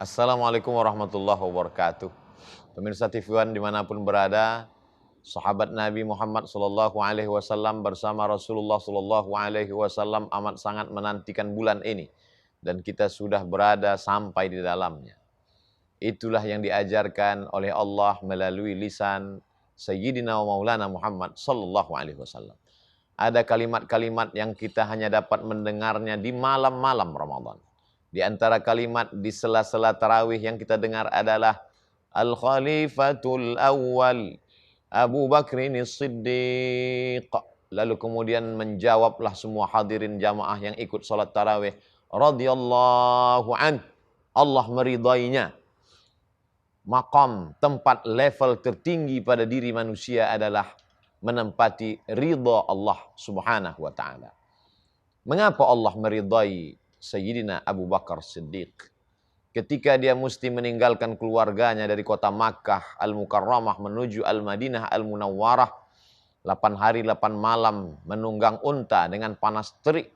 Assalamualaikum warahmatullahi wabarakatuh. Pemirsa TV One dimanapun berada, sahabat Nabi Muhammad SAW bersama Rasulullah SAW amat sangat menantikan bulan ini. Dan kita sudah berada sampai di dalamnya. Itulah yang diajarkan oleh Allah melalui lisan Sayyidina wa Maulana Muhammad SAW. Ada kalimat-kalimat yang kita hanya dapat mendengarnya di malam-malam Ramadan. Di antara kalimat di sela-sela tarawih yang kita dengar adalah Al-Khalifatul Awwal Abu Bakrin Siddiq. Lalu kemudian menjawablah semua hadirin jamaah yang ikut salat tarawih, radhiyallahu an. Allah meridainya. Maqam, tempat level tertinggi pada diri manusia adalah menempati ridha Allah Subhanahu wa taala. Mengapa Allah meridai Sayyidina Abu Bakar Siddiq ketika dia mesti meninggalkan keluarganya dari kota Makkah Al-Mukarramah menuju Al-Madinah Al-Munawwarah, 8 hari 8 malam menunggang unta dengan panas terik,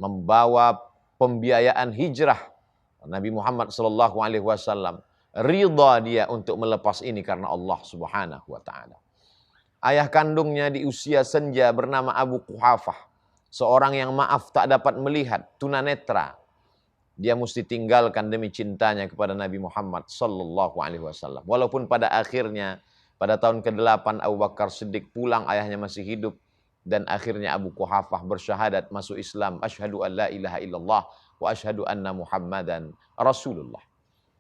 membawa pembiayaan hijrah Nabi Muhammad SAW. Ridha dia untuk melepas ini karena Allah Subhanahu wa taala. Ayah kandungnya di usia senja bernama Abu Quhafah, seorang yang maaf tak dapat melihat, tunanetra. Dia mesti tinggalkan demi cintanya kepada Nabi Muhammad SAW. Walaupun pada akhirnya, pada tahun ke-8 Abu Bakar Siddiq pulang, ayahnya masih hidup. Dan akhirnya Abu Quhafah bersyahadat masuk Islam. Asyhadu an la ilaha illallah wa asyhadu anna Muhammadan Rasulullah.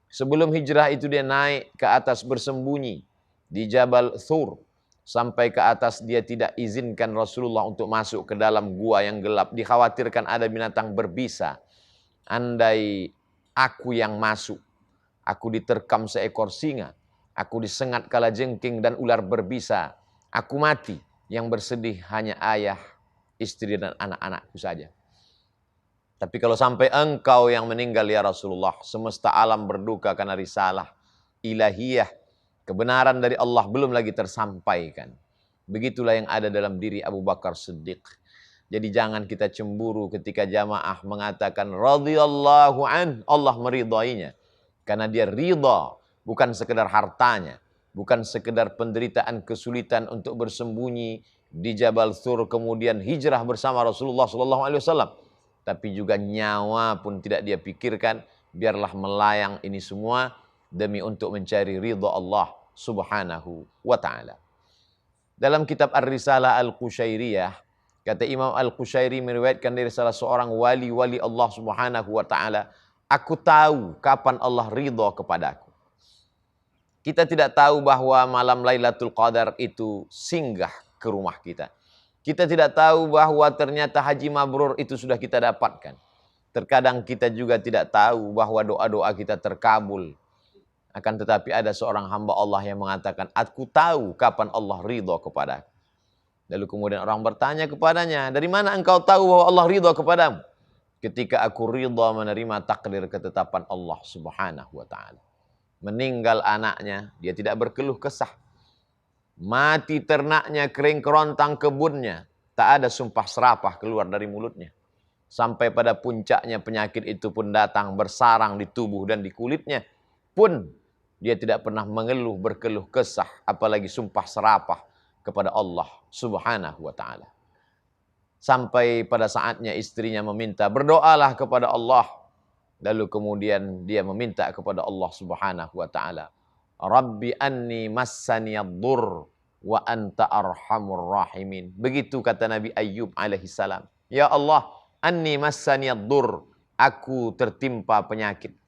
Sebelum hijrah itu dia naik ke atas bersembunyi di Jabal Thur. Sampai ke atas dia tidak izinkan Rasulullah untuk masuk ke dalam gua yang gelap. Dikhawatirkan ada binatang berbisa. Andai aku yang masuk, aku diterkam seekor singa, aku disengat kalajengking dan ular berbisa, aku mati. Yang bersedih hanya ayah, istri dan anak-anakku saja. Tapi kalau sampai engkau yang meninggal ya Rasulullah, semesta alam berduka karena risalah ilahiyah, kebenaran dari Allah belum lagi tersampaikan. Begitulah yang ada dalam diri Abu Bakar Siddiq. Jadi jangan kita cemburu ketika jamaah mengatakan radhiyallahu an, Allah meridainya. Karena dia ridha, bukan sekedar hartanya, bukan sekedar penderitaan kesulitan untuk bersembunyi di Jabal Thur kemudian hijrah bersama Rasulullah SAW. Tapi juga nyawa pun tidak dia pikirkan, biarlah melayang ini semua demi untuk mencari ridha Allah Subhanahu wa taala. Dalam kitab Ar-Risalah Al-Qushairiyah, kata Imam Al-Qushairi meriwayatkan dari salah seorang wali-wali Allah Subhanahu wa taala, aku tahu kapan Allah ridha kepadaku. Kita tidak tahu bahwa malam Lailatul Qadar itu singgah ke rumah kita. Kita tidak tahu bahwa ternyata haji mabrur itu sudah kita dapatkan. Terkadang kita juga tidak tahu bahwa doa-doa kita terkabul. Akan tetapi ada seorang hamba Allah yang mengatakan, aku tahu kapan Allah ridha kepadaku. Lalu kemudian orang bertanya kepadanya, dari mana engkau tahu bahwa Allah ridha kepadamu? Ketika aku ridha menerima takdir ketetapan Allah Subhanahu wa taala. Meninggal anaknya, dia tidak berkeluh kesah. Mati ternaknya, kering kerontang kebunnya, tak ada sumpah serapah keluar dari mulutnya. Sampai pada puncaknya penyakit itu pun datang bersarang di tubuh dan di kulitnya. Pun dia tidak pernah mengeluh berkeluh kesah, apalagi sumpah serapah kepada Allah Subhanahu wa taala. Sampai pada saatnya istrinya meminta, berdoalah kepada Allah. Lalu kemudian dia meminta kepada Allah Subhanahu wa taala, Rabbi anni massaniyad-dur wa anta arhamur rahimin. Begitu kata Nabi Ayyub alaihissalam. Ya Allah, anni massaniyad-dur, aku tertimpa penyakit.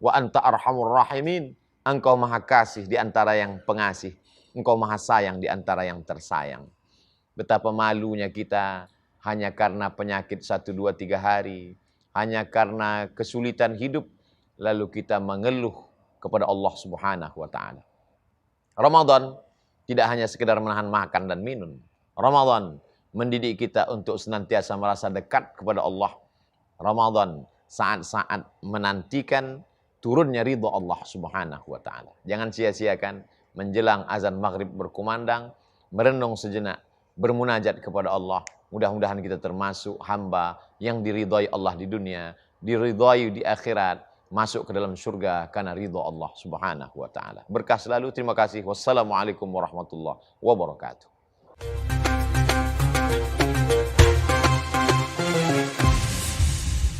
Wa anta arhamur rahimin, engkau maha kasih di antara yang pengasih. Engkau maha sayang di antara yang tersayang. Betapa malunya kita hanya karena penyakit 1, 2, 3 hari. Hanya karena kesulitan hidup. Lalu kita mengeluh kepada Allah Subhanahu wa ta'ala. Ramadan tidak hanya sekedar menahan makan dan minum. Ramadan mendidik kita untuk senantiasa merasa dekat kepada Allah. Ramadan saat-saat menantikan turunnya ridha Allah Subhanahu wa ta'ala. Jangan sia-siakan menjelang azan maghrib berkumandang, merenung sejenak, bermunajat kepada Allah. Mudah-mudahan kita termasuk hamba yang diridhai Allah di dunia, diridhai di akhirat, masuk ke dalam surga karena ridho Allah Subhanahu wa taala. Berkah selalu. Terima kasih. Wassalamualaikum warahmatullahi wabarakatuh.